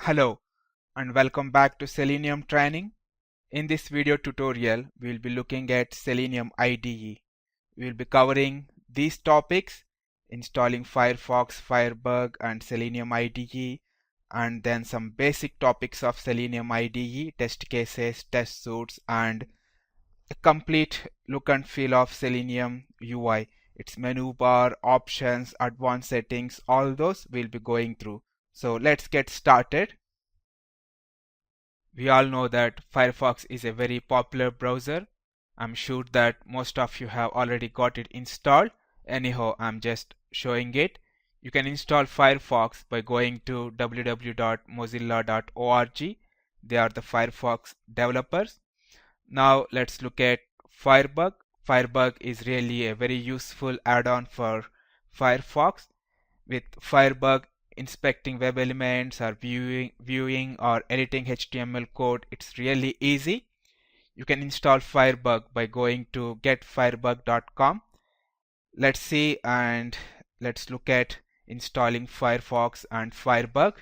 Hello and welcome back to Selenium Training. In this video tutorial, we will be looking at Selenium IDE. We will be covering these topics: installing Firefox, Firebug and Selenium IDE, and then some basic topics of Selenium IDE, test cases, test suites, and a complete look and feel of Selenium UI. Its menu bar, options, advanced settings, all those we'll be going through. So let's get started. We all know that Firefox is a very popular browser. I'm sure that most of you have already got it installed. Anyhow, I'm just showing it. You can install Firefox by going to www.mozilla.org. They are the Firefox developers. Now let's look at Firebug. Firebug is really a very useful add-on for Firefox. With Firebug, inspecting web elements or viewing or editing HTML code, it's really easy. You can install Firebug by going to getfirebug.com. Let's see and let's look at installing Firefox and Firebug.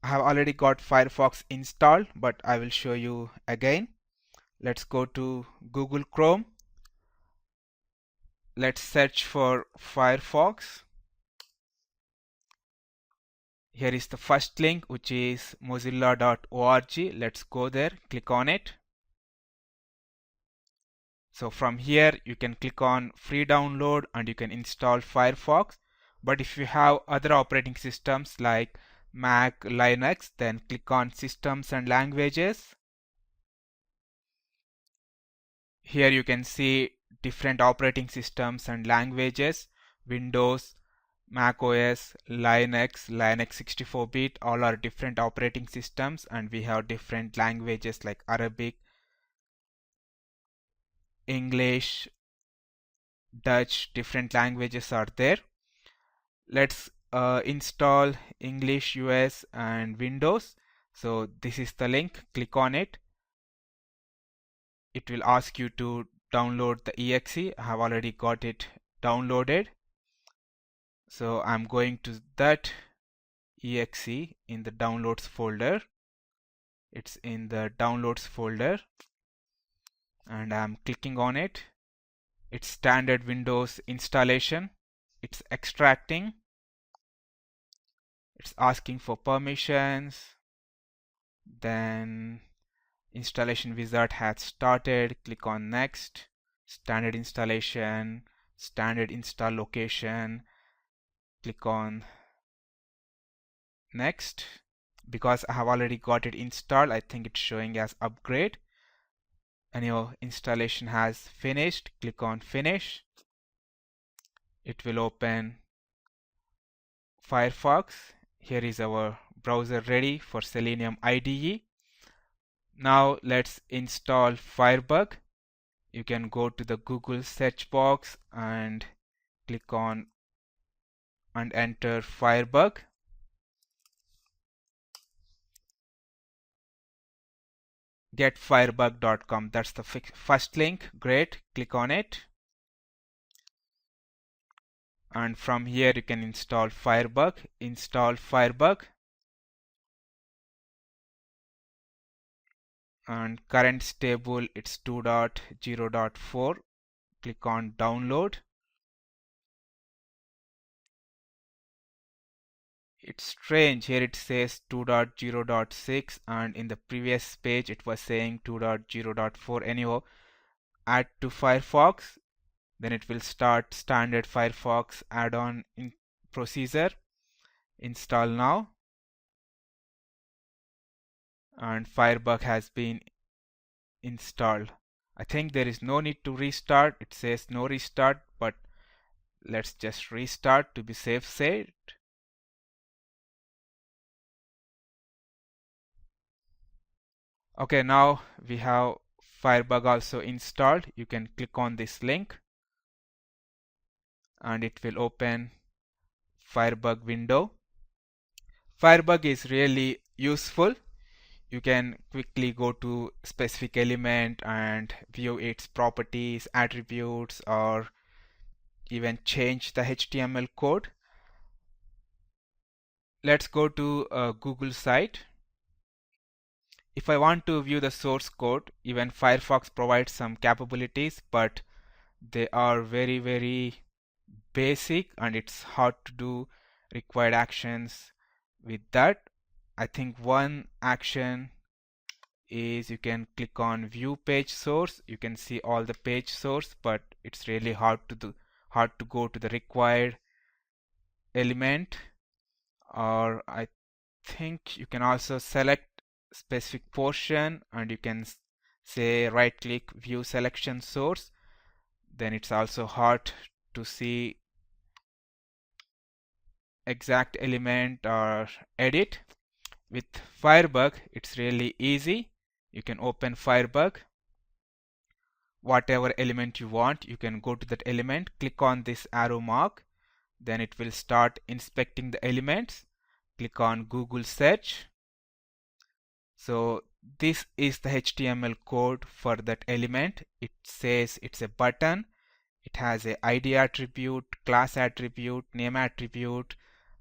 I have already got Firefox installed, but I will show you again. Let's go to Google Chrome. Let's search for Firefox. Here is the first link, which is mozilla.org. Let's go there, click on it. So from here you can click on free download and you can install Firefox. But if you have other operating systems like Mac, Linux, then click on systems and languages. Here you can see different operating systems and languages: Windows, Mac OS, Linux, Linux 64-bit, all are different operating systems, and we have different languages like Arabic, English, Dutch, different languages are there. Let's install English, US and Windows. So this is the link, click on it. It will ask you to download the exe. I have already got it downloaded. So I'm going to that exe in the downloads folder. It's in the downloads folder and I'm clicking on it. It's standard Windows installation. It's extracting. It's asking for permissions. Then installation wizard has started. Click on next. Standard installation, standard install location. Click on next. Because I have already got it installed, I think it's showing as upgrade. And your installation has finished. Click on finish. It will open Firefox. Here is our browser ready for Selenium IDE. Now let's install Firebug. You can go to the Google search box and click on and enter Firebug. Getfirebug.com, that's the first link. Great, click on it. And from here you can install Firebug. Install Firebug. And current stable, it's 2.0.4. Click on download. It's strange, here it says 2.0.6 and in the previous page it was saying 2.0.4. Anyhow, add to Firefox, then it will start standard Firefox add-on in procedure. Install now. And Firebug has been installed. I think there is no need to restart. It says no restart, but let's just restart to be safe side. Okay, now we have Firebug also installed. You can click on this link and it will open Firebug window. Firebug is really useful. You can quickly go to specific element and view its properties, attributes, or even change the HTML code. Let's go to a Google site. If I want to view the source code, even Firefox provides some capabilities, but they are very basic and it's hard to do required actions with that. I think one action is you can click on view page source. You can see all the page source, but it's really hard to go to the required element. Or I think you can also select specific portion and you can say right click view selection source. Then it's also hard to see exact element or edit. With Firebug, it's really easy. You can open Firebug. Whatever element you want, you can go to that element, click on this arrow mark, then it will start inspecting the elements. Click on Google search. So this is the HTML code for that element. It says it's a button. It has a ID attribute, class attribute, name attribute,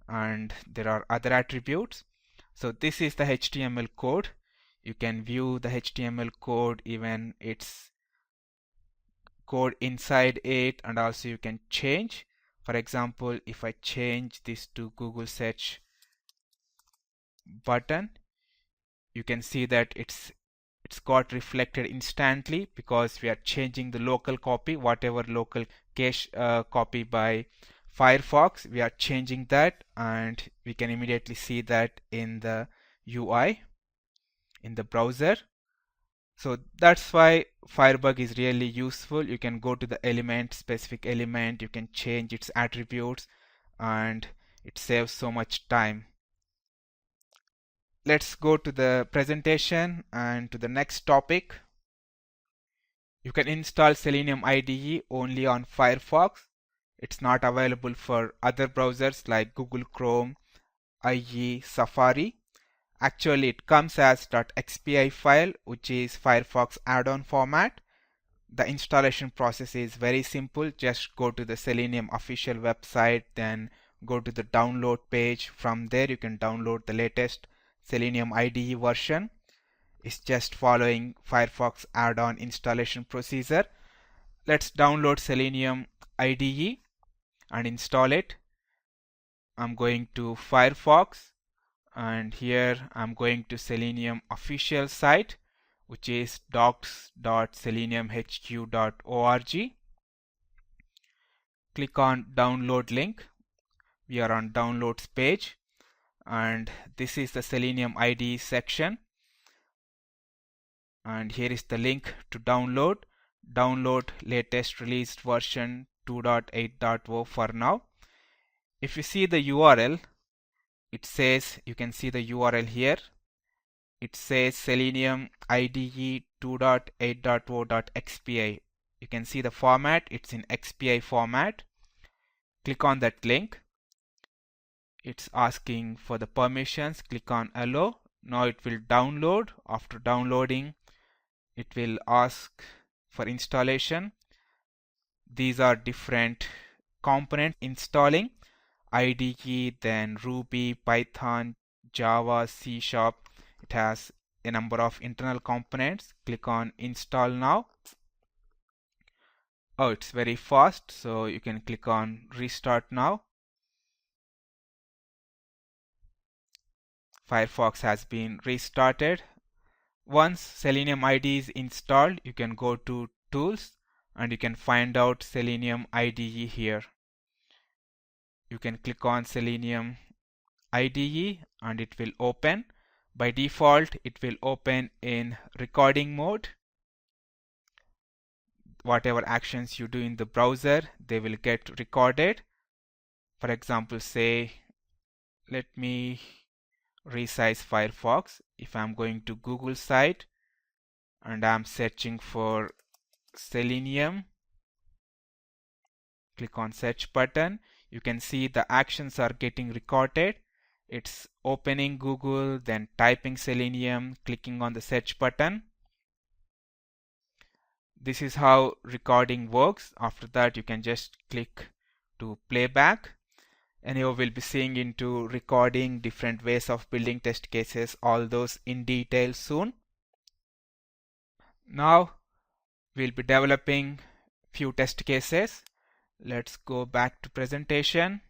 and there are other attributes. So this is the HTML code. You can view the HTML code, even its code inside it, and also you can change. For example, if I change this to Google search button, you can see that it's got reflected instantly because we are changing the local copy, whatever local cache copy by Firefox, we are changing that, and we can immediately see that in the UI in the browser. So that's why Firebug is really useful. You can go to the element, specific element, you can change its attributes, and it saves so much time. Let's go to the presentation and to the next topic. You can install Selenium IDE only on Firefox. It's not available for other browsers like Google Chrome, IE, Safari. Actually, it comes as .xpi file, which is Firefox add-on format. The installation process is very simple. Just go to the Selenium official website, then go to the download page. From there, you can download the latest Selenium IDE version. It's just following Firefox add-on installation procedure. Let's download Selenium IDE and install it. I'm going to Firefox, and here I'm going to Selenium official site, which is docs.seleniumhq.org. Click on download link. We are on downloads page, and this is the Selenium IDE section, and here is the link to download. Download latest released version 2.8.0 for now. If you see the URL, it says, you can see the URL here, it says Selenium IDE 2.8.0.xpi. You can see the format, it's in XPI format. Click on that link. It's asking for the permissions. Click on allow. Now it will download. After downloading, it will ask for installation. These are different components installing: IDE, then Ruby, Python, Java, C#. It has a number of internal components. Click on install now. Oh, it's very fast, so you can click on restart now. Firefox has been restarted. Once Selenium IDE is installed, you can go to Tools and you can find out Selenium IDE here. You can click on Selenium IDE and it will open. By default, it will open in recording mode. Whatever actions you do in the browser, they will get recorded. For example, say, let me resize Firefox. If I'm going to Google site and I'm searching for Selenium, click on search button. You can see the actions are getting recorded. It's opening Google, then typing Selenium, clicking on the search button. This is how recording works. After that, you can just click to playback. Anyhow, we'll be seeing into recording, different ways of building test cases, all those in detail soon. Now we'll be developing few test cases. Let's go back to presentation.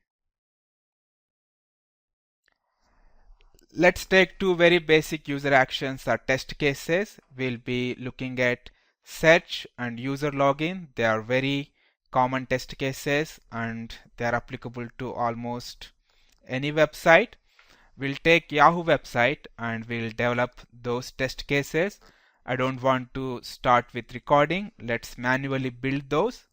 Let's take two very basic user actions or test cases. We'll be looking at search and user login. They are very common test cases and they are applicable to almost any website. We'll take Yahoo website and we'll develop those test cases. I don't want to start with recording. Let's manually build those.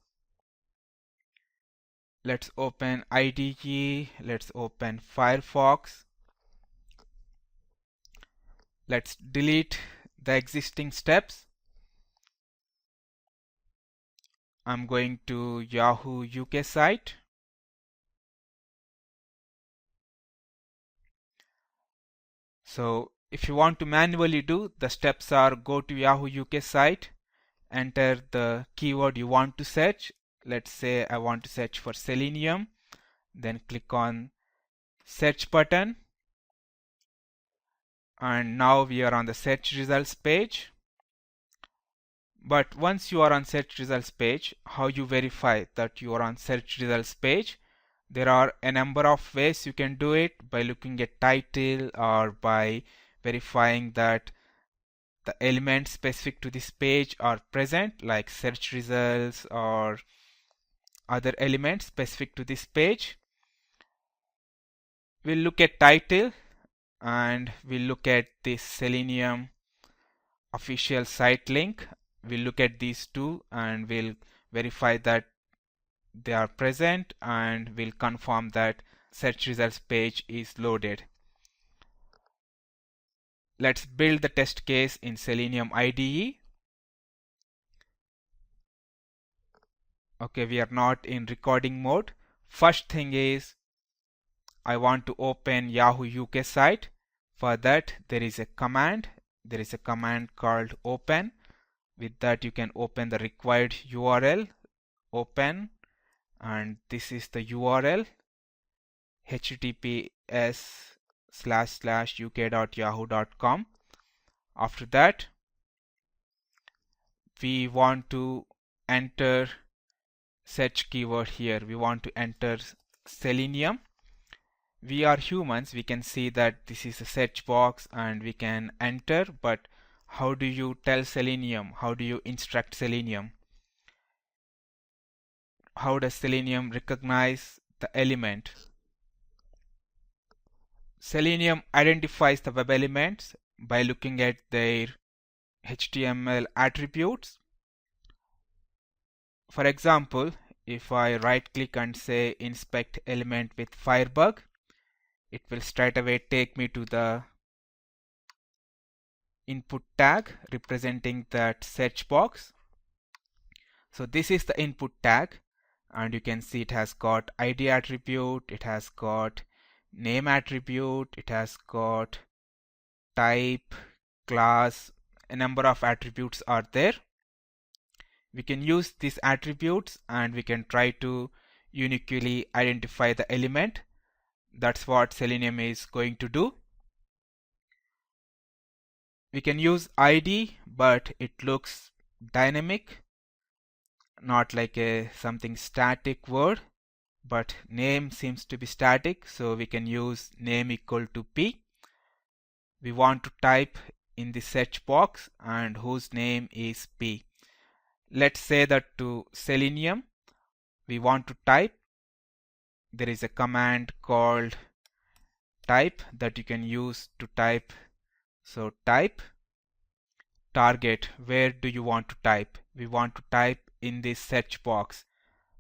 Let's open IDE. Let's open Firefox. Let's delete the existing steps. I'm going to Yahoo UK site. So if you want to manually do, the steps are go to Yahoo UK site, enter the keyword you want to search. Let's say I want to search for Selenium, then click on search button. And now we are on the search results page. But once you are on search results page, how you verify that you are on search results page? There are a number of ways you can do it, by looking at title or by verifying that the elements specific to this page are present, like search results or other elements specific to this page. We'll look at title and we'll look at this Selenium official site link. We'll look at these two and we'll verify that they are present, and we'll confirm that search results page is loaded. Let's build the test case in Selenium IDE. Okay, we are not in recording mode. First thing is I want to open Yahoo UK site. For that there is a command. There is a command called open. With that you can open the required URL. Open, and this is the URL, https://uk.yahoo.com. After that we want to enter search keyword here. We want to enter Selenium. We are humans, we can see that this is a search box and we can enter, but how do you tell Selenium? How do you instruct Selenium? How does Selenium recognize the element? Selenium identifies the web elements by looking at their HTML attributes. For example, if I right click and say inspect element with Firebug, it will straight away take me to the input tag representing that search box. So this is the input tag, and you can see it has got ID attribute, it has got name attribute, it has got type, class, a number of attributes are there. We can use these attributes and we can try to uniquely identify the element. That's what Selenium is going to do. We can use ID, but it looks dynamic, not like something static word, but name seems to be static, so we can use name equal to P. We want to type in the search box and whose name is P. Let's say that to Selenium we want to type. There is a command called type that you can use to type. So type target, where do you want to type? We want to type in this search box,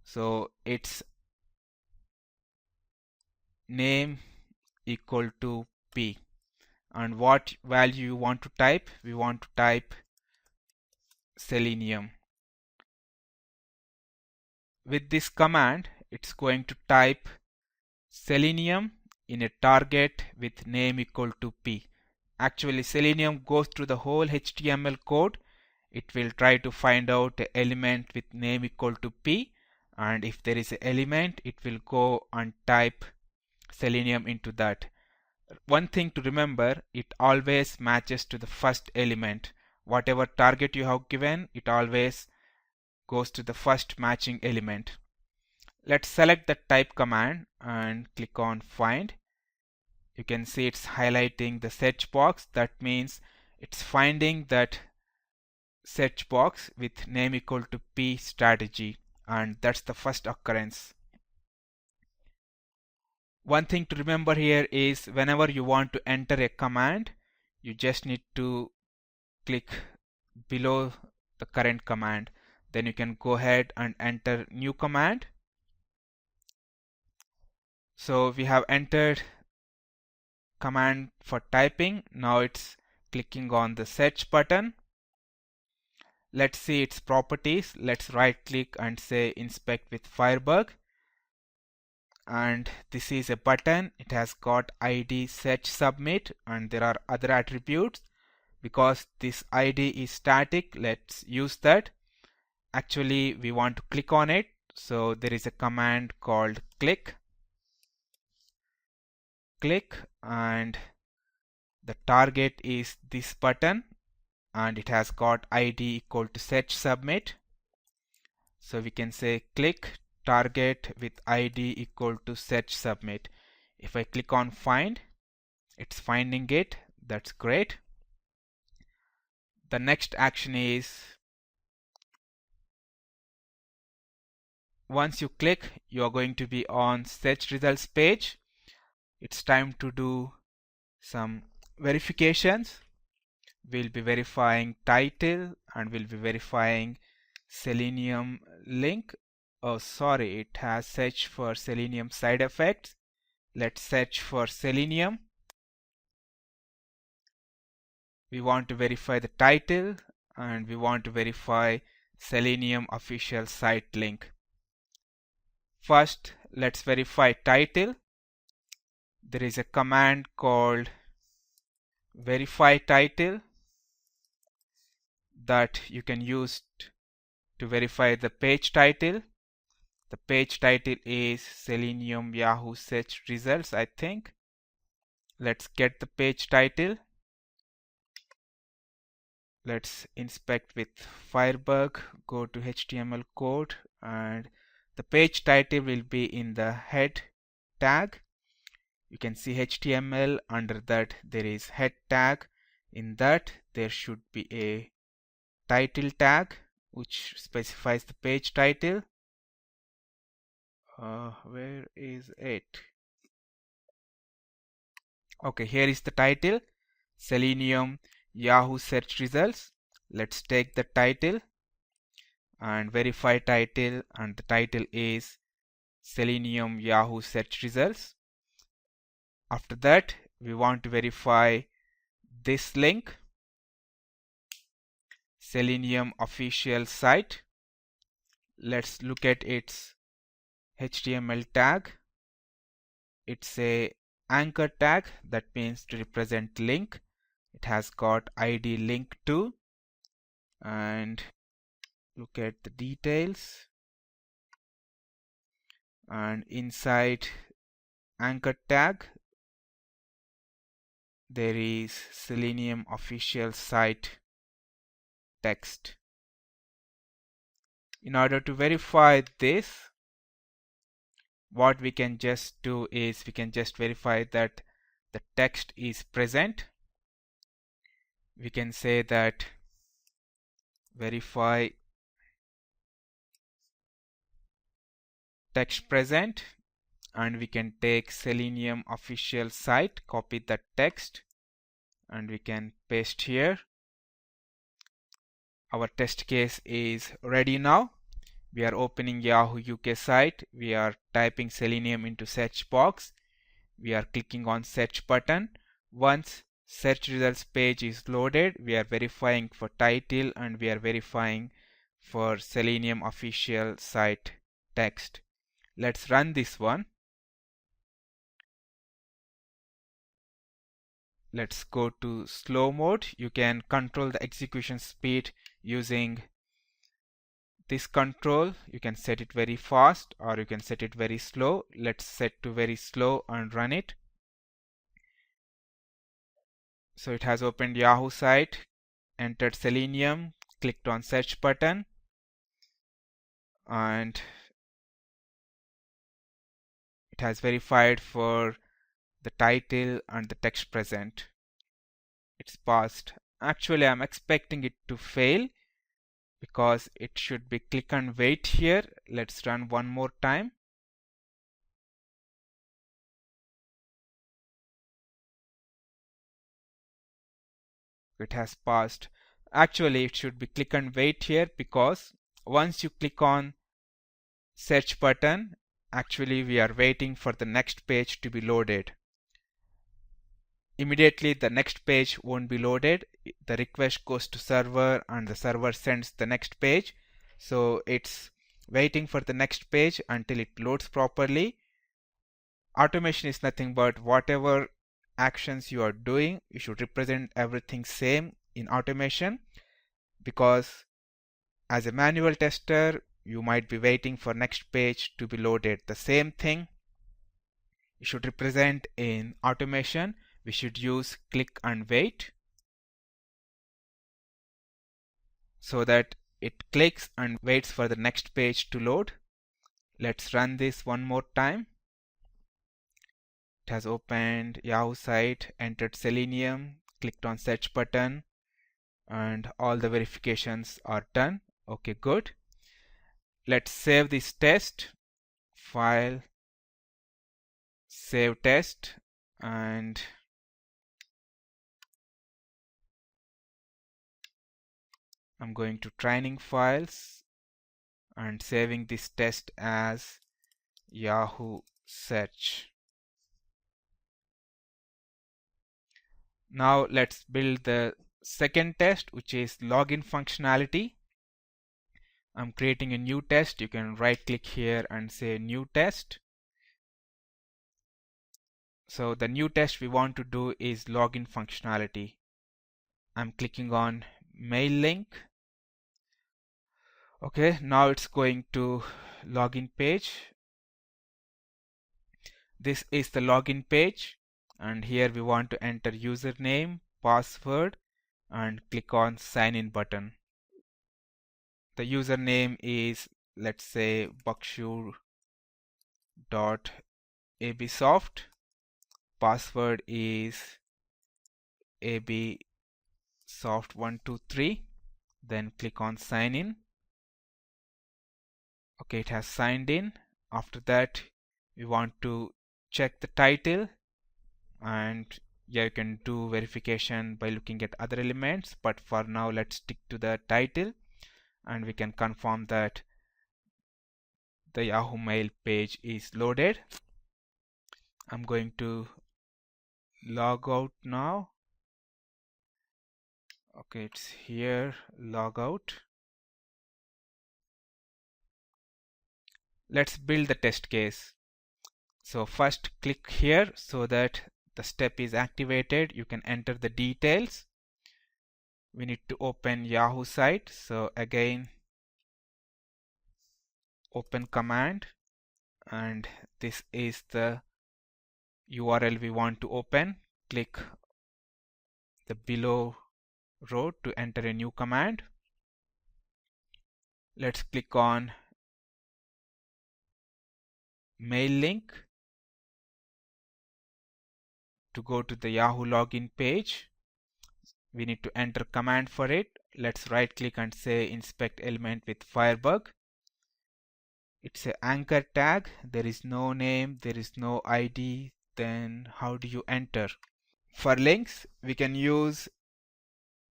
so it's name equal to P. And what value you want to type? We want to type Selenium. With this command it's going to type Selenium in a target with name equal to P. Actually Selenium goes through the whole HTML code. It will try to find out an element with name equal to P, and if there is an element it will go and type Selenium into that. One thing to remember, it always matches to the first element. Whatever target you have given, it always goes to the first matching element. Let's select the type command and click on find. You can see it's highlighting the search box. That means it's finding that search box with name equal to p strategy, and that's the first occurrence. One thing to remember here is whenever you want to enter a command, you just need to click below the current command. Then you can go ahead and enter new command. So we have entered command for typing. Now it's clicking on the search button. Let's see its properties. Let's right click and say inspect with Firebug. And this is a button. It has got ID search submit, and there are other attributes. Because this ID is static, let's use that. Actually, we want to click on it, so there is a command called click, and the target is this button, and it has got ID equal to search submit. So we can say click target with ID equal to search submit. If I click on find, it's finding it. That's great. The next action is, once you click, you are going to be on search results page. It's time to do some verifications. We'll be verifying title and we'll be verifying Selenium link. Oh, sorry, it has searched for Selenium side effects. Let's search for Selenium. We want to verify the title and we want to verify Selenium official site link. First, let's verify title. There is a command called verify title that you can use to verify the page title. The page title is Selenium Yahoo search results, I think. Let's get the page title. Let's inspect with Firebug, go to HTML code, and the page title will be in the head tag. You can see HTML, under that there is head tag. In that there should be a title tag which specifies the page title. Where is it? Okay, here is the title, Selenium Yahoo search results. Let's take the title and verify title, and the title is Selenium Yahoo search results. After that, we want to verify this link, Selenium official site. Let's look at its HTML tag. It's a anchor tag, that means to represent link. It has got ID link to, and look at the details, and inside anchor tag there is Selenium official site text. In order to verify this, what we can just do is we can just verify that the text is present. We can say that verify text present, and we can take Selenium official site, copy that text, and we can paste here. Our test case is ready now. We are opening Yahoo UK site. We are typing Selenium into search box. We are clicking on search button. Once search results page is loaded, we are verifying for title and we are verifying for Selenium official site text. Let's run this one. Let's go to slow mode. You can control the execution speed using this control, you can set it very fast or you can set it very slow. Let's set to very slow and run it. So it has opened Yahoo site, entered Selenium, clicked on search button, and it has verified for the title and the text present. It's passed. Actually, I'm expecting it to fail because it should be click and wait here. Let's run one more time. It has passed. Actually, it should be click and wait here because once you click on search button, actually we are waiting for the next page to be loaded. Immediately the next page won't be loaded. The request goes to server and the server sends the next page. So it's waiting for the next page until it loads properly. Automation is nothing but whatever actions you are doing, you should represent everything same in automation, because as a manual tester you might be waiting for next page to be loaded. The same thing you should represent in automation. We should use click and wait so that it clicks and waits for the next page to load. Let's run this one more time. It has opened Yahoo site, entered Selenium, clicked on search button, and all the verifications are done. Okay, good. Let's save this test. File, save test, and I'm going to training files and saving this test as Yahoo search. Now let's build the second test, which is login functionality. I'm creating a new test. You can right click here and say new test. So the new test we want to do is login functionality. I'm clicking on mail link. Okay, now it's going to login page. This is the login page, and here we want to enter username, password, and click on sign in button. The username is, let's say, bakshu.absoft. Password is absoft123. Then click on sign in. Okay, it has signed in. After that, we want to check the title, and yeah, you can do verification by looking at other elements, but for now let's stick to the title, and we can confirm that the Yahoo Mail page is loaded. I'm going to log out now. Okay, it's here, log out. Let's build the test case. So first click here so that the step is activated. You can enter the details. We need to open Yahoo site. So again, open command, and this is the URL we want to open. Click the below row to enter a new command. Let's click on mail link to go to the Yahoo login page. We need to enter command for it. Let's right click and say inspect element with Firebug. It's an anchor tag. There is no name, there is no ID. Then how do you enter? For links, we can use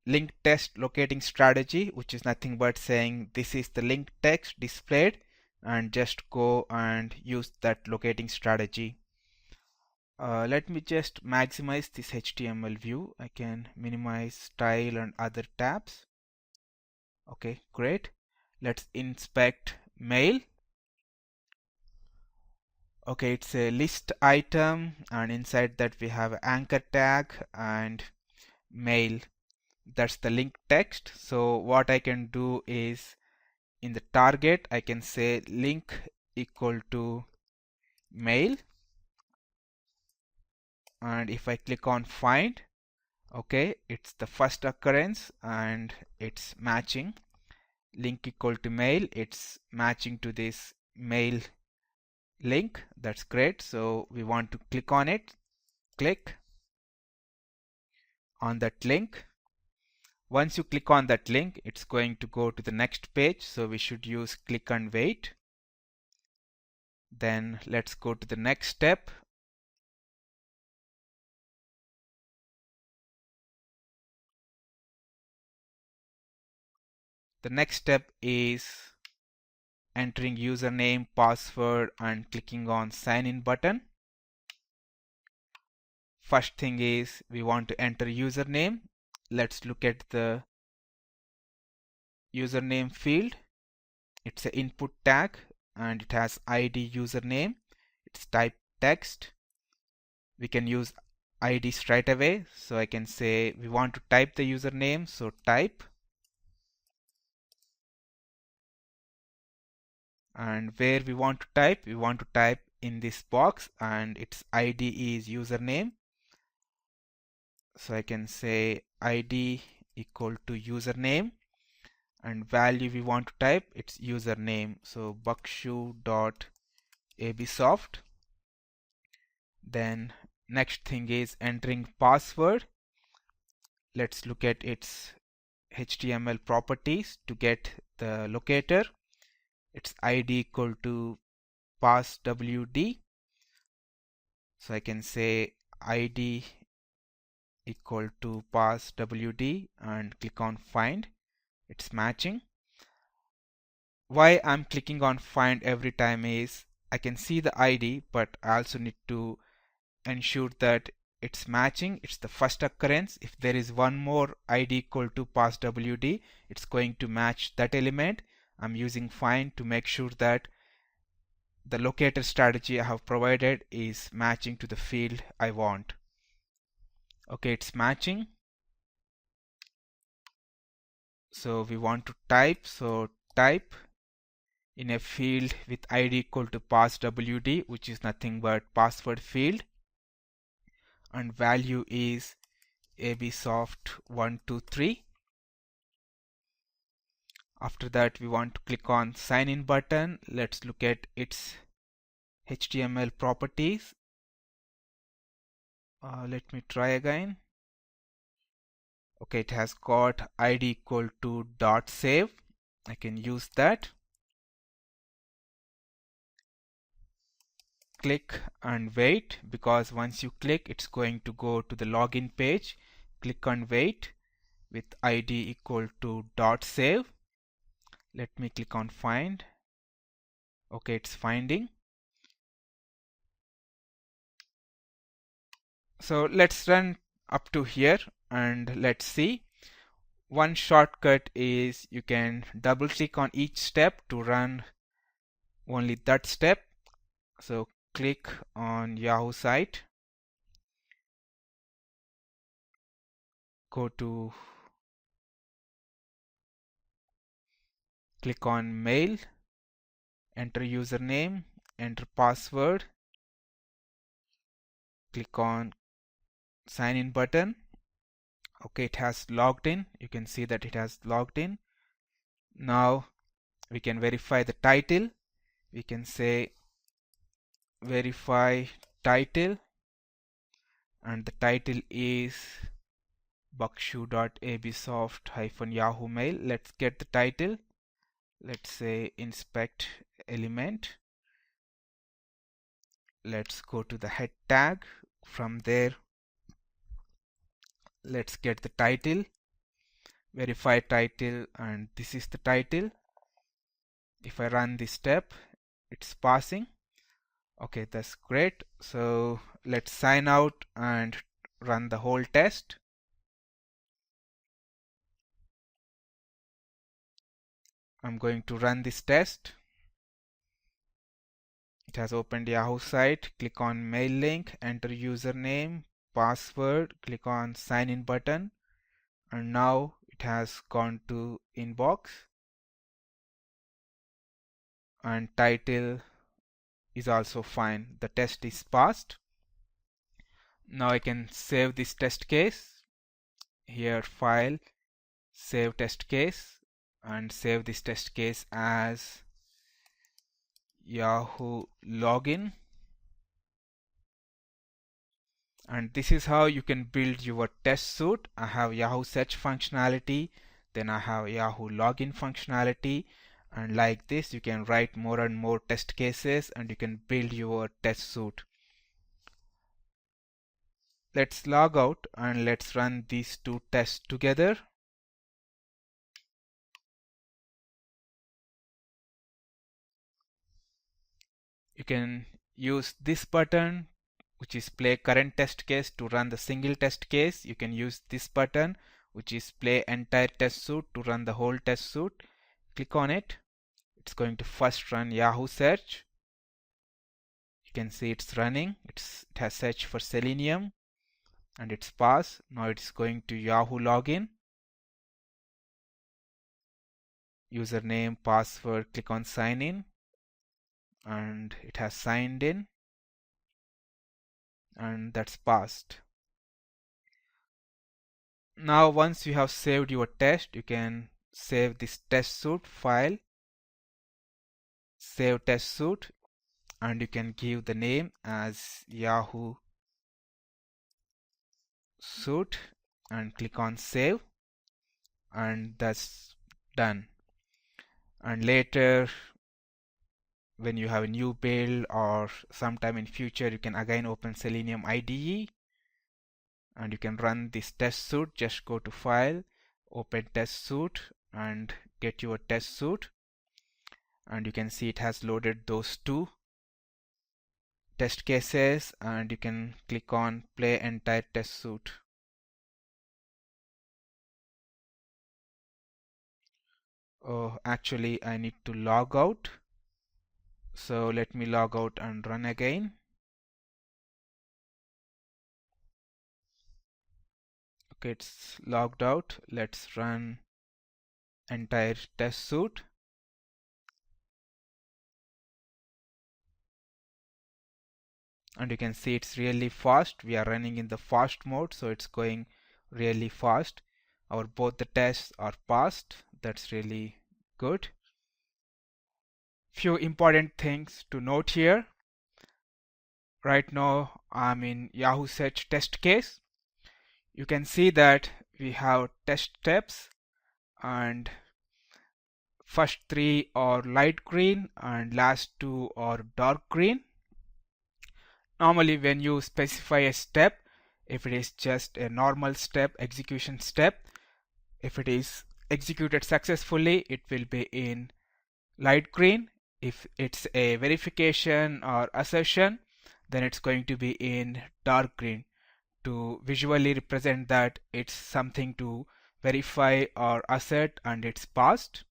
link test locating strategy, which is nothing but saying this is the link text displayed, and just go and use that locating strategy. Let me just maximize this HTML view. I can minimize style and other tabs. Okay, great. Let's inspect mail. Okay, it's a list item, and inside that we have anchor tag and mail. That's the link text. So what I can do is in the target, I can say link equal to mail, and if I click on find, okay, it's the first occurrence and it's matching. Link equal to mail, it's matching to this mail link. That's great. So we want to click on it. Click on that link. Once you click on that link, it's going to go to the next page. So we should use click and wait. Then let's go to the next step. The next step is entering username, password, and clicking on sign in button. First thing is we want to enter username. Let's look at the username field. It's an input tag and it has ID username. It's type text. We can use ID straight away. So I can say we want to type the username. So type. And where we want to type in this box, and its ID is username. So I can say ID equal to username, and value we want to type, it's username. So bakshu.absoft. Then next thing is entering password. Let's look at its HTML properties to get the locator. Its ID equal to passwd. So I can say ID equal to passwd and click on find. It's matching. Why I'm clicking on find every time is I can see the ID, but I also need to ensure that it's matching. It's the first occurrence. If there is one more ID equal to passwd, it's going to match that element. I'm using find to make sure that the locator strategy I have provided is matching to the field I want. Okay, it's matching. So we want to type. So type in a field with ID equal to passwd, which is nothing but password field, and value is ABSoft123. After that, we want to click on sign in button. Let's look at its HTML properties. Let me try again. Okay, it has got ID equal to .save. I can use that. Click and wait, because once you click, it's going to go to the login page. Click and wait with ID equal to .save. Let me click on find. Okay, it's finding. So let's run up to here and let's see. One shortcut is you can double click on each step to run only that step. So click on Yahoo site, go to click on mail, enter username, enter password, click on sign in button. Okay, it has logged in. You can see that it has logged in. Now we can verify the title. We can say verify title, and the title is bakshu.absoft-yahoo mail. Let's get the title. Let's say inspect element. Let's go to the head tag. From there, let's get the title, verify title, and this is the title. If I run this step, it's passing. Okay, that's great. So let's sign out and run the whole test. I'm going to run this test. It has opened Yahoo site. Click on mail link, enter username, password, click on sign in button, and now it has gone to inbox. and title is also fine. The test is passed. Now I can save this test case. Here, file, save test case, and save this test case as Yahoo login. And this is how you can build your test suite. I have Yahoo search functionality, then I have Yahoo login functionality, and like this you can write more and more test cases and you can build your test suite. Let's log out and let's run these two tests together. You can use this button, which is play current test case, to run the single test case. You can use this button, which is play entire test suite, to run the whole test suite. Click on it. It's going to first run Yahoo search. You can see it's running. It has searched for Selenium and it's passed. Now it's going to Yahoo login. Username, password, click on sign in, and it has signed in, and that's passed. Now once you have saved your test, you can save this test suite file, save test suite, and you can give the name as Yahoo suite and click on save, and that's done. And later when you have a new build or sometime in future, you can again open Selenium IDE and you can run this test suite. Just go to file, open test suite and get your test suite, and you can see it has loaded those two test cases, and you can click on play entire test suite. Oh, actually I need to log out, so let me log out and run again. Okay, it's logged out. Let's run entire test suite. And you can see it's really fast. We are running in the fast mode, so it's going really fast. Our both the tests are passed. That's really good. Few important things to note here. Right now I'm in Yahoo search test case. You can see that we have test steps, and first three are light green and last two are dark green. Normally when you specify a step, if it is just a normal step, execution step, if it is executed successfully, it will be in light green. If it's a verification or assertion, then it's going to be in dark green, to visually represent that it's something to verify or assert and it's passed.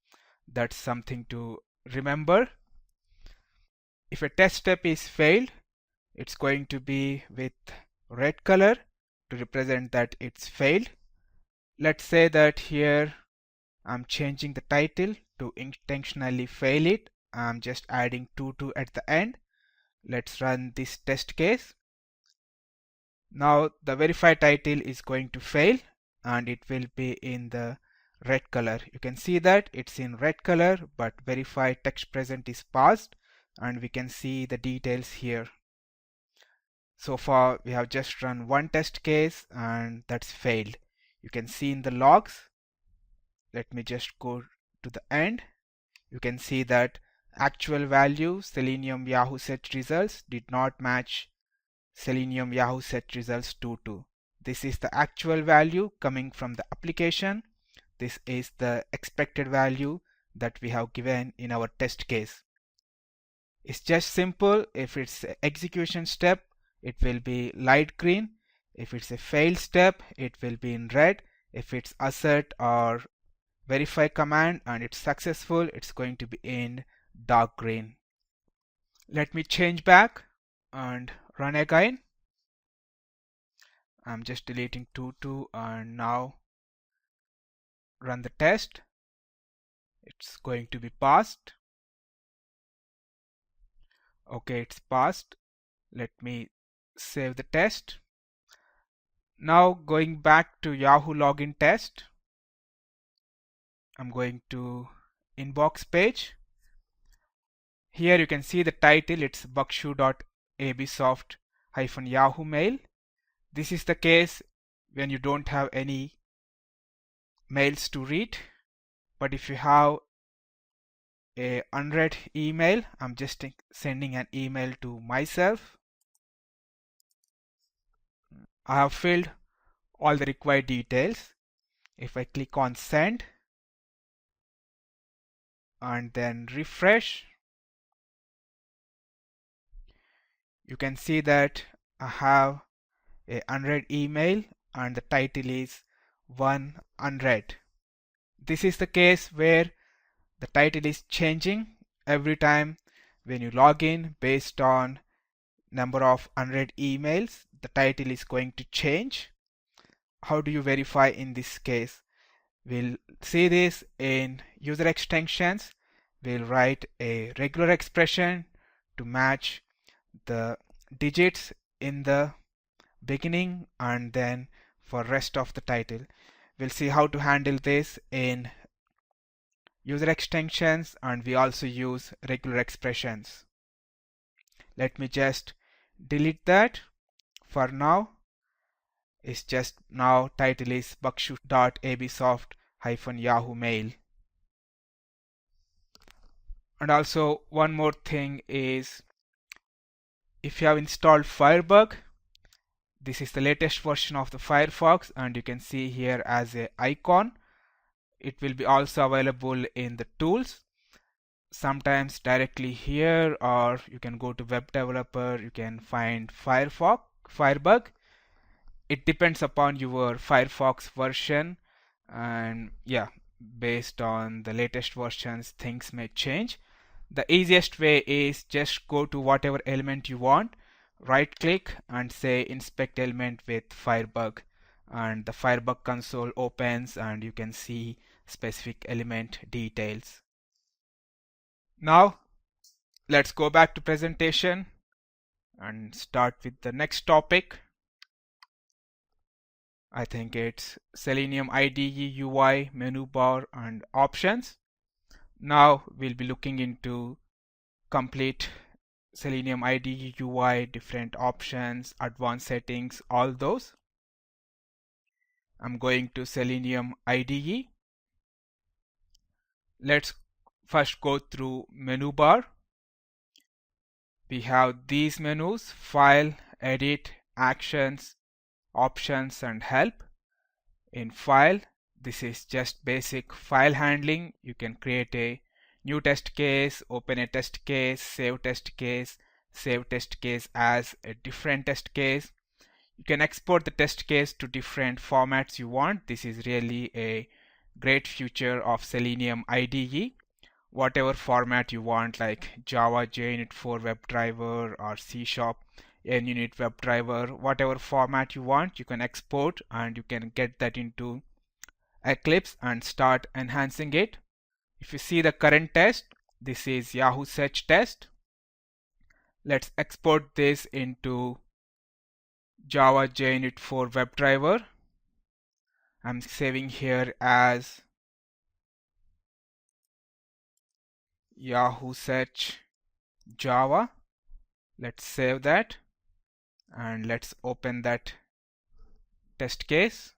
That's something to remember. If a test step is failed, it's going to be with red color to represent that it's failed. Let's say that here I'm changing the title to intentionally fail it. I'm just adding 22 at the end. Let's run this test case. Now the verify title is going to fail and it will be in the red color. You can see that it's in red color, but verify text present is passed, and we can see the details here. So far we have just run one test case and that's failed. You can see in the logs. Let me just go to the end. You can see that actual value Selenium Yahoo search results did not match Selenium Yahoo search results 22. This is the actual value coming from the application. This is the expected value that we have given in our test case. It's just simple. If it's an execution step, it will be light green. If it's a failed step, it will be in red. If it's assert or verify command and it's successful, it's going to be in dark green. Let me change back and run again. I'm just deleting 22 and now run the test. It's going to be passed. Okay, it's passed. Let me save the test. Now going back to Yahoo login test, I'm going to inbox page. Here you can see the title, it's bugshoe.absoft-yahoo mail. This is the case when you don't have any mails to read, but if you have a unread email, I'm just sending an email to myself. I have filled all the required details. If I click on send and then refresh, you can see that I have a unread email and the title is one unread. This is the case where the title is changing every time when you log in. Based on number of unread emails, the title is going to change. How do you verify in this case? We'll see this in user extensions. We'll write a regular expression to match the digits in the beginning and then for rest of the title. We'll see how to handle this in user extensions, and we also use regular expressions. Let me just delete that. For now, it's just now title is bugshoe.absoft-yahoo mail. And also one more thing is, if you have installed Firebug, this is the latest version of the Firefox, and you can see here as an icon. It will be also available in the tools, sometimes directly here, or you can go to web developer, you can find Firebug. It depends upon your Firefox version, and yeah, based on the latest versions things may change. The easiest way is just go to whatever element you want, right click and say inspect element with Firebug, and the Firebug console opens and you can see specific element details. Now let's go back to presentation and start with the next topic. I think it's Selenium IDE UI, menu bar and options. Now we'll be looking into complete Selenium IDE UI, different options, advanced settings, all those. I'm going to Selenium IDE. Let's first go through menu bar. We have these menus: file, edit, actions, options and help. In file, this is just basic file handling. You can create a new test case, open a test case, save test case as a different test case. You can export the test case to different formats you want. This is really a great feature of Selenium IDE. Whatever format you want, like Java JUnit 4 WebDriver or C# NUnit WebDriver, whatever format you want, you can export and you can get that into Eclipse and start enhancing it. If you see the current test, this is Yahoo search test. Let's export this into Java JUnit 4 WebDriver. I'm saving here as Yahoo search Java. Let's save that and let's open that test case.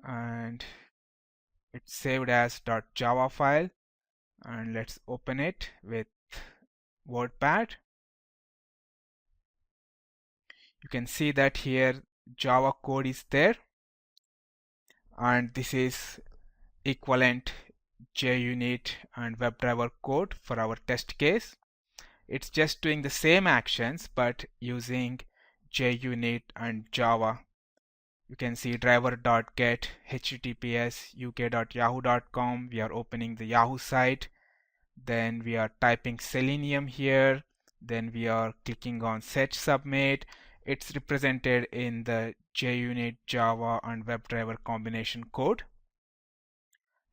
And it's saved as .java file, and let's open it with WordPad. You can see that here Java code is there, and this is equivalent JUnit and WebDriver code for our test case. It's just doing the same actions but using JUnit and Java. You can see driver.get https uk.yahoo.com. We are opening the Yahoo site. Then we are typing Selenium here. Then we are clicking on set submit. It's represented in the JUnit, Java and WebDriver combination code.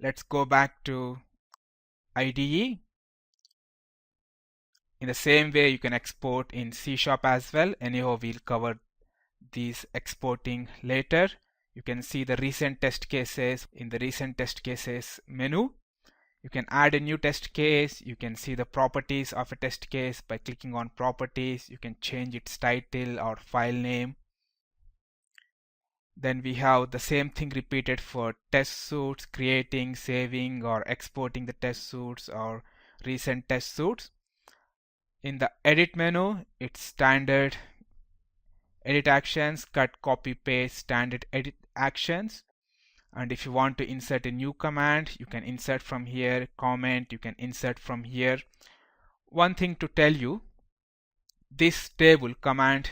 Let's go back to IDE. In the same way, you can export in C# as well. Anyhow, we'll cover these exporting later. You can see the recent test cases in the recent test cases menu. You can add a new test case. You can see the properties of a test case by clicking on properties. You can change its title or file name. Then we have the same thing repeated for test suites, creating, saving or exporting the test suites or recent test suites. In the edit menu, it's standard edit actions, cut, copy, paste, standard edit actions. And if you want to insert a new command, you can insert from here. Comment, you can insert from here. One thing to tell you, this table command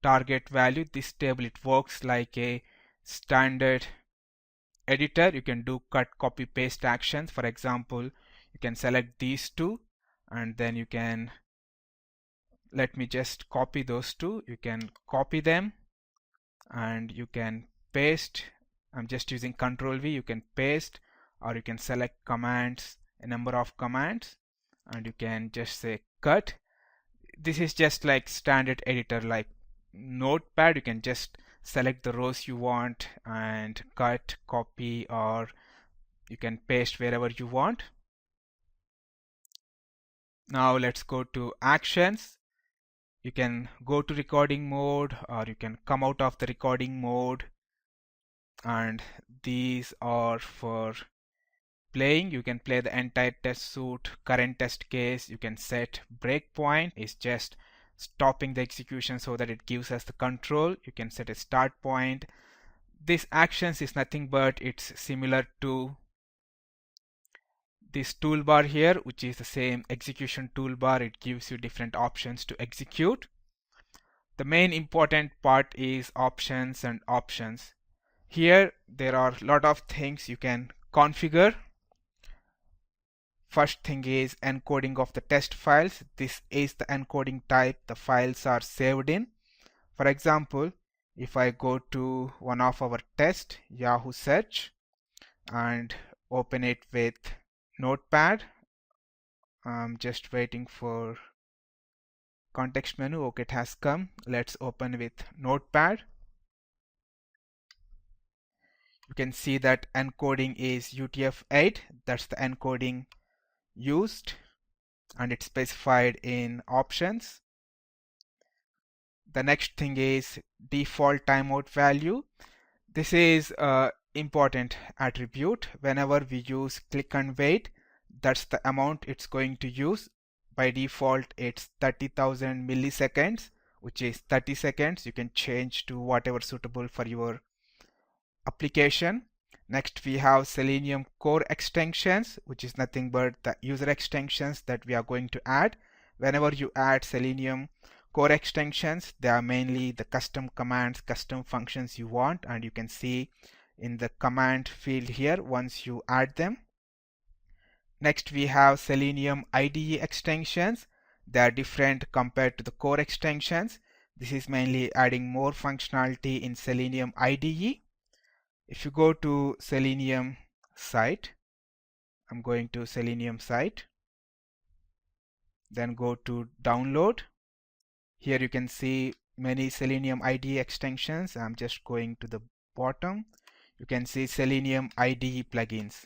target value, this table, it works like a standard editor. You can do cut, copy, paste actions. For example, you can select these two and then you can, let me just copy those two. You can copy them and you can paste. I'm just using Control V. You can paste or you can select commands, a number of commands, and you can just say cut. This is just like standard editor like Notepad. You can just select the rows you want and cut, copy, or you can paste wherever you want. Now let's go to actions. You can go to recording mode or you can come out of the recording mode, and these are for playing. You can play the entire test suite, current test case. You can set breakpoint, is just stopping the execution so that it gives us the control. You can set a start point. This actions is nothing but it's similar to this toolbar here, which is the same execution toolbar. It gives you different options to execute. The main important part is options and options. Here there are a lot of things you can configure. First thing is encoding of the test files. This is the encoding type the files are saved in. For example, if I go to one of our test, Yahoo search, and open it with Notepad. I'm just waiting for context menu. Okay, it has come. Let's open with Notepad. You can see that encoding is UTF-8. That's the encoding used, and it's specified in options. The next thing is default timeout value. This is an important attribute. Whenever we use click and wait, that's the amount it's going to use. By default, it's 30,000 milliseconds, which is 30 seconds. You can change to whatever suitable for your application. Next, we have Selenium core extensions, which is nothing but the user extensions that we are going to add. Whenever you add Selenium core extensions, they are mainly the custom commands, custom functions you want, and you can see in the command field here once you add them. Next, we have Selenium IDE extensions. They are different compared to the core extensions. This is mainly adding more functionality in Selenium IDE. If you go to Selenium site, I'm going to Selenium site, then go to download. Here you can see many Selenium IDE extensions. I'm just going to the bottom. You can see Selenium IDE plugins.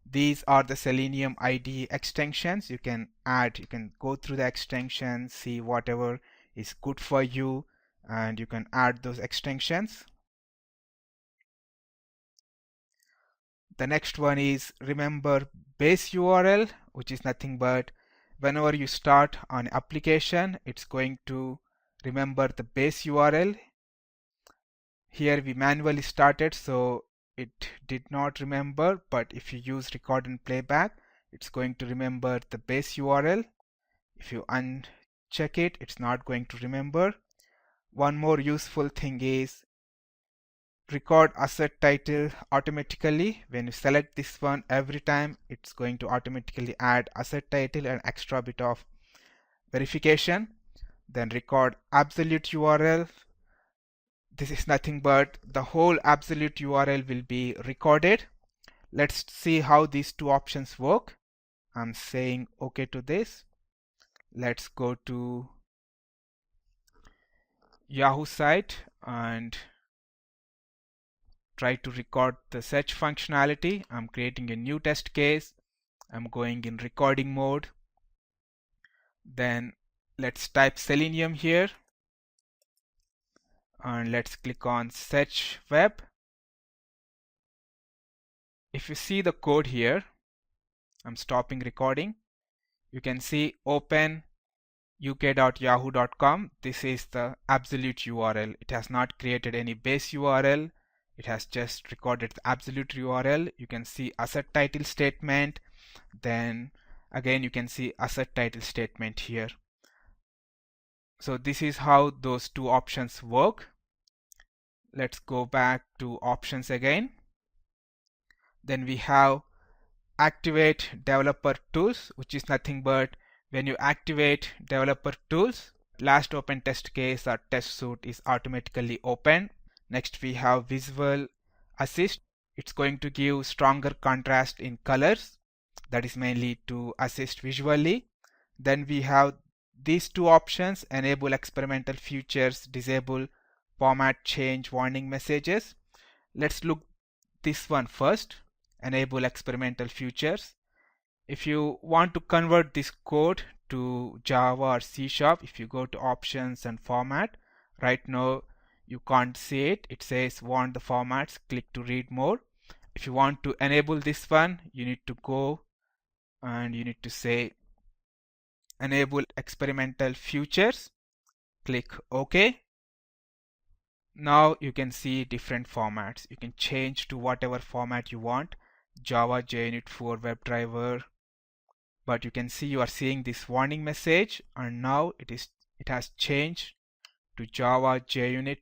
These are the Selenium IDE extensions you can add. You can go through the extensions, see whatever is good for you, and you can add those extensions. The next one is remember base URL, which is nothing but whenever you start an application, it's going to remember the base URL. Here we manually started, so it did not remember, but if you use record and playback, it's going to remember the base URL. If you uncheck it, it's not going to remember. One more useful thing is record assert title automatically. When you select this one, every time it's going to automatically add assert title and extra bit of verification. Then record absolute URL. This is nothing but the whole absolute URL will be recorded. Let's see how these two options work. I'm saying OK to this. Let's go to Yahoo site and try to record the search functionality. I'm creating a new test case. I'm going in recording mode. Then let's type Selenium here and let's click on search web. If you see the code here, I'm stopping recording. You can see open uk.yahoo.com. This is the absolute URL. It has not created any base URL. It has just recorded the absolute URL. You can see assert title statement. Then again you can see assert title statement here. So this is how those two options work. Let's go back to options again. Then we have activate developer tools, which is nothing but when you activate developer tools, last open test case or test suite is automatically opened. Next we have visual assist. It's going to give stronger contrast in colors. That is mainly to assist visually. Then we have these two options: enable experimental features, disable format change warning messages. Let's look this one first, enable experimental features. If you want to convert this code to Java or C#, if you go to options and format, right now you can't see it. It says want the formats, click to read more. If you want to enable this one, you need to go and you need to say enable experimental features, click OK. Now you can see different formats. You can change to whatever format you want, Java, JUnit 4, WebDriver. But you can see you are seeing this warning message, and now it has changed to Java, JUnit.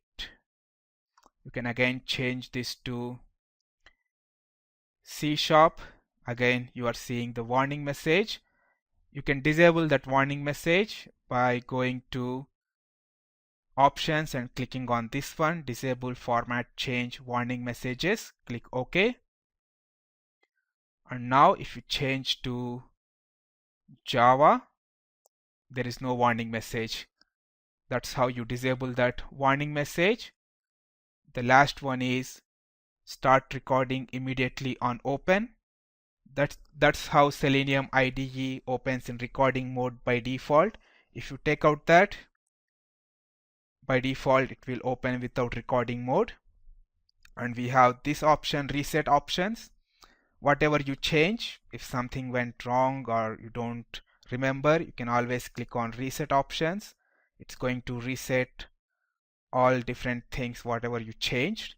You can again change this to C#. Again you are seeing the warning message. You can disable that warning message by going to options and clicking on this one, disable format change warning messages, click OK. And now if you change to Java, there is no warning message. That's how you disable that warning message. The last one is start recording immediately on open. That's how Selenium IDE opens in recording mode by default. If you take out that, by default it will open without recording mode. And we have this option, reset options. Whatever you change, if something went wrong or you don't remember, you can always click on reset options. It's going to reset all different things whatever you changed.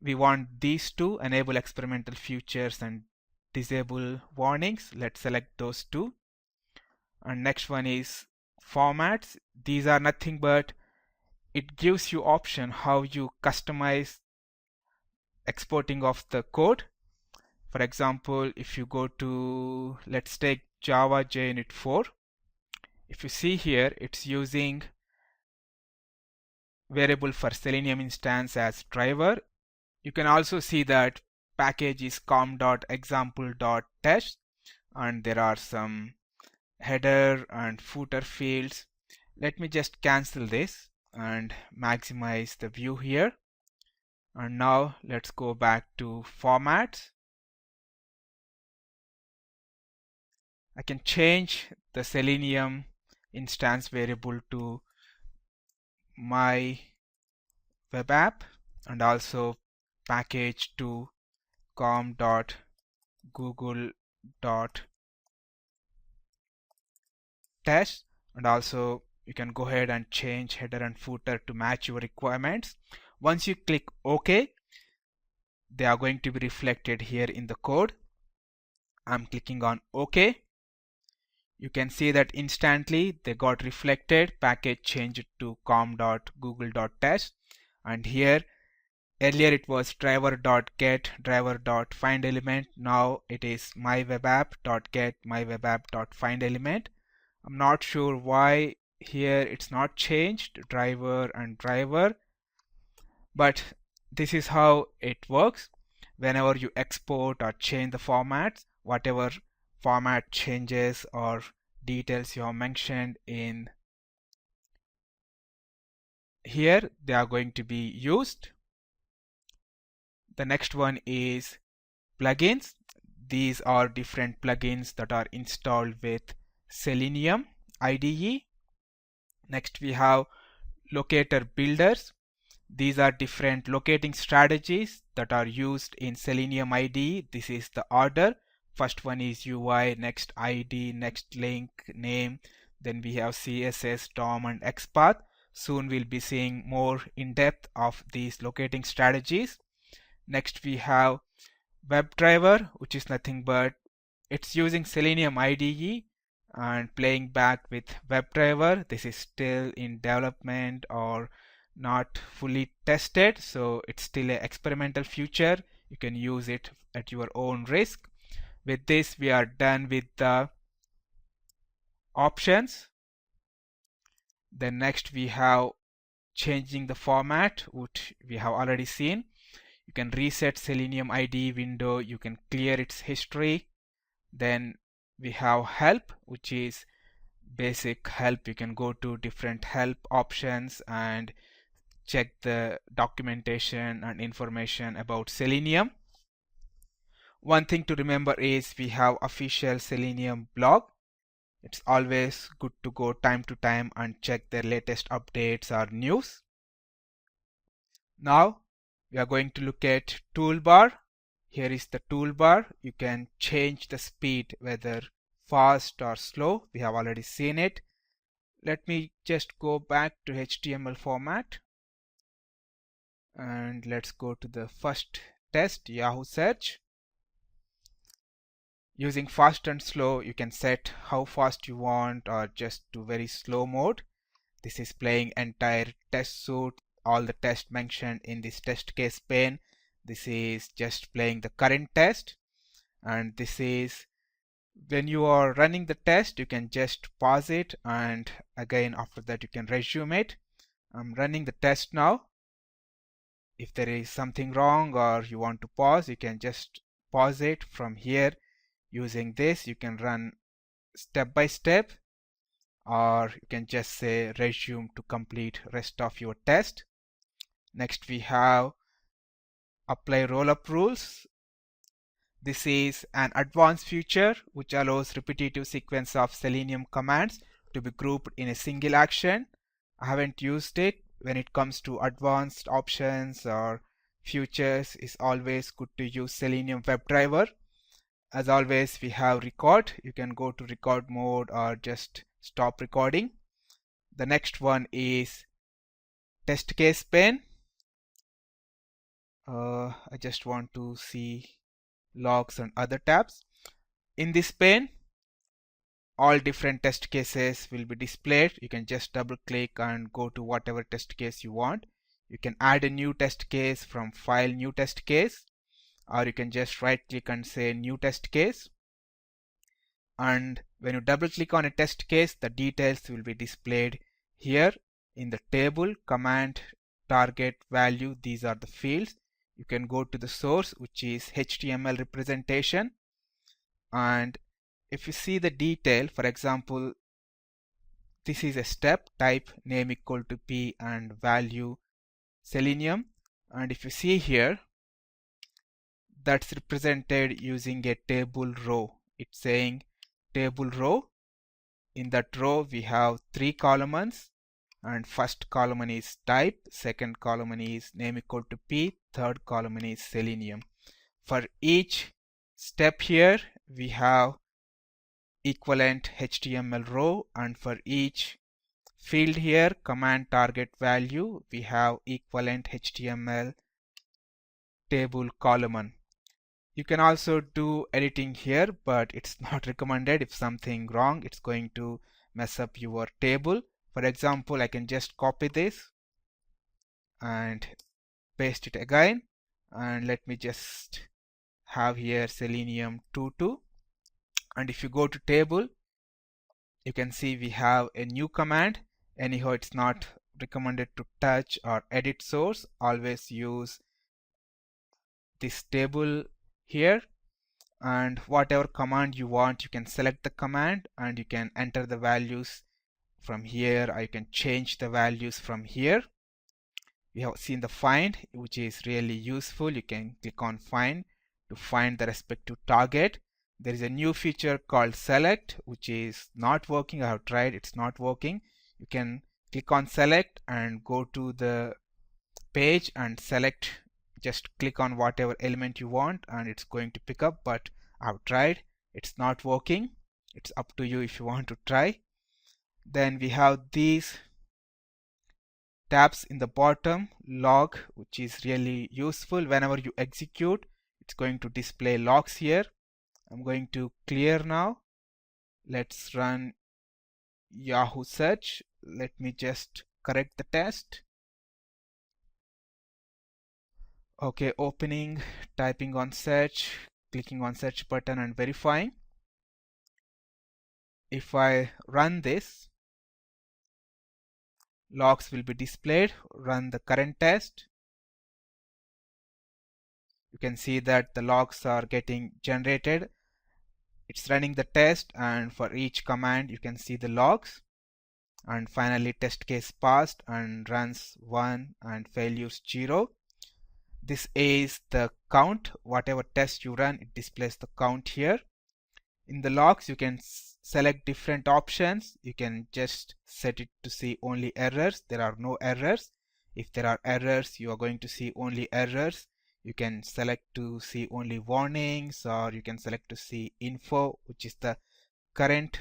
We want these two, enable experimental features and disable warnings. Let's select those two. And next one is formats. These are nothing but it gives you option how you customize exporting of the code. For example, if you go to, let's take Java JUnit 4. If you see here, it's using variable for Selenium instance as driver. You can also see that package is com.example.test, and there are some header and footer fields. Let me just cancel this and maximize the view here. And now let's go back to formats. I can change the Selenium instance variable to my web app and also package to com.google.test, and also you can go ahead and change header and footer to match your requirements. Once you click OK, they are going to be reflected here in the code. I'm clicking on OK. You can see that instantly they got reflected. Package changed to com.google.test, and here earlier it was driver.get driver.findElement. Now it is mywebapp.get mywebapp.findElement. I'm not sure why here it's not changed, driver and driver, but this is how it works. Whenever you export or change the formats, whatever format changes or details you have mentioned in here, they are going to be used. The next one is plugins. These are different plugins that are installed with Selenium IDE. Next we have locator builders. These are different locating strategies that are used in Selenium IDE. This is the order. First one is UI, next ID, next link, name. Then we have CSS, DOM and XPath. Soon we'll be seeing more in depth of these locating strategies. Next we have WebDriver, which is nothing but it's using Selenium IDE and playing back with WebDriver. This is still in development or not fully tested, so it's still an experimental feature. You can use it at your own risk. With this we are done with the options. Then next we have changing the format, which we have already seen. You can reset Selenium IDE window, you can clear its history. Then we have help, which is basic help. You can go to different help options and check the documentation and information about Selenium. One thing to remember is we have official Selenium blog. It's always good to go time to time and check their latest updates or news. Now we are going to look at Toolbar. Here is the toolbar. You can change the speed, whether fast or slow. We have already seen it. Let me just go back to HTML format. And let's go to the first test, Yahoo search. Using fast and slow, you can set how fast you want or just do very slow mode. This is playing entire test suite, all the tests mentioned in this test case pane. This is just playing the current test, and this is when you are running the test, you can just pause it, and again after that you can resume it. I'm running the test now. If there is something wrong or you want to pause, you can just pause it from here. Using this, you can run step by step, or you can just say resume to complete rest of your test. Next we have apply rollup rules. This is an advanced feature which allows repetitive sequence of Selenium commands to be grouped in a single action. I haven't used it. When it comes to advanced options or features, it's always good to use Selenium WebDriver. As always, we have record. You can go to record mode or just stop recording. The next one is test case pane. I just want to see logs and other tabs. In this pane, all different test cases will be displayed. You can just double click and go to whatever test case you want. You can add a new test case from file new test case, or you can just right click and say new test case. And when you double click on a test case, the details will be displayed here in the table, command, target, value. These are the fields. You can go to the source, which is HTML representation, and if you see the detail, for example, this is a step, type name equal to p and value Selenium, and if you see here, that's represented using a table row. It's saying table row. In that row we have 3 columns, and first column is type, second column is name equal to p, third column is Selenium. For each step here we have equivalent HTML row, and for each field here, command, target, value, we have equivalent HTML table column. You can also do editing here, but it's not recommended. If something wrong, it's going to mess up your table. For example, I can just copy this and paste it again, and let me just have here Selenium 22. And if you go to table, you can see we have a new command. Anyhow, it's not recommended to touch or edit source. Always use this table here. and whatever command you want, you can select the command and you can enter the values from here, or you can change the values from here. We have seen the find, which is really useful. You can click on find to find the respective target. There is a new feature called select, which is not working. I have tried, it's not working. You can click on select and go to the page and select, just click on whatever element you want and it's going to pick up, but I've tried, it's not working. It's up to you if you want to try. Then we have these tabs in the bottom, log, which is really useful. Whenever you execute, it's going to display logs here. I'm going to clear now. Let's run Yahoo search. Let me just correct the test. Okay, opening, typing on search, clicking on search button and verifying. If I run this, logs will be displayed. Run the current test. You can see that the logs are getting generated. It's running the test, and for each command you can see the logs. And finally test case passed and runs 1 and failures 0. This is the count. Whatever test you run, it displays the count here. In the logs you can select different options. You can just set it to see only errors. There are no errors. If there are errors, you are going to see only errors. You can select to see only warnings, or you can select to see info, which is the current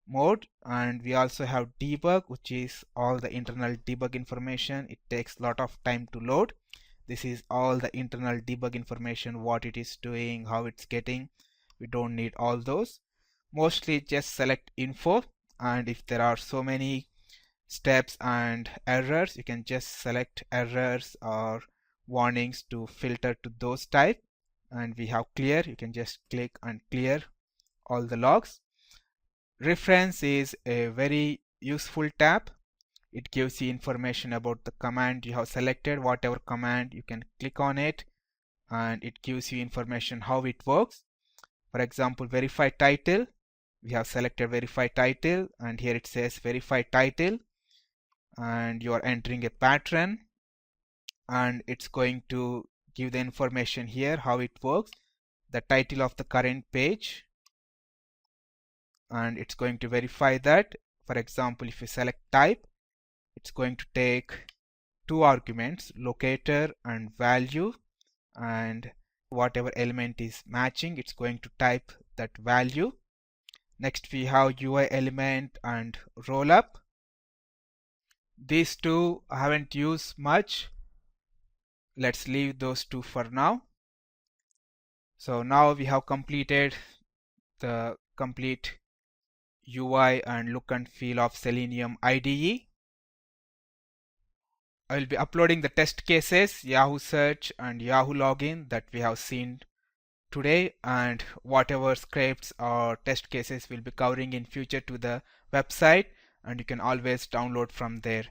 mode. And we also have debug, which is all the internal debug information. It takes a lot of time to load. This is all the internal debug information, what it is doing, how it's getting. We don't need all those. Mostly just select info, and if there are so many steps and errors, you can just select errors or warnings to filter to those type. And we have clear. You can just click and clear all the logs. Reference is a very useful tab. It gives you information about the command you have selected. Whatever command, you can click on it and it gives you information how it works. For example, verify title. We have selected verify title, and here it says verify title, and you are entering a pattern, and it's going to give the information here how it works, the title of the current page, and it's going to verify that. For example, if you select type, it's going to take 2 arguments, locator and value, and whatever element is matching, it's going to type that value. Next we have UI element and rollup. These two I haven't used much. Let's leave those two for now. So now we have completed the complete UI and look and feel of Selenium IDE. I will be uploading the test cases, Yahoo search and Yahoo login that we have seen today, and whatever scripts or test cases we'll be covering in future to the website, and you can always download from there.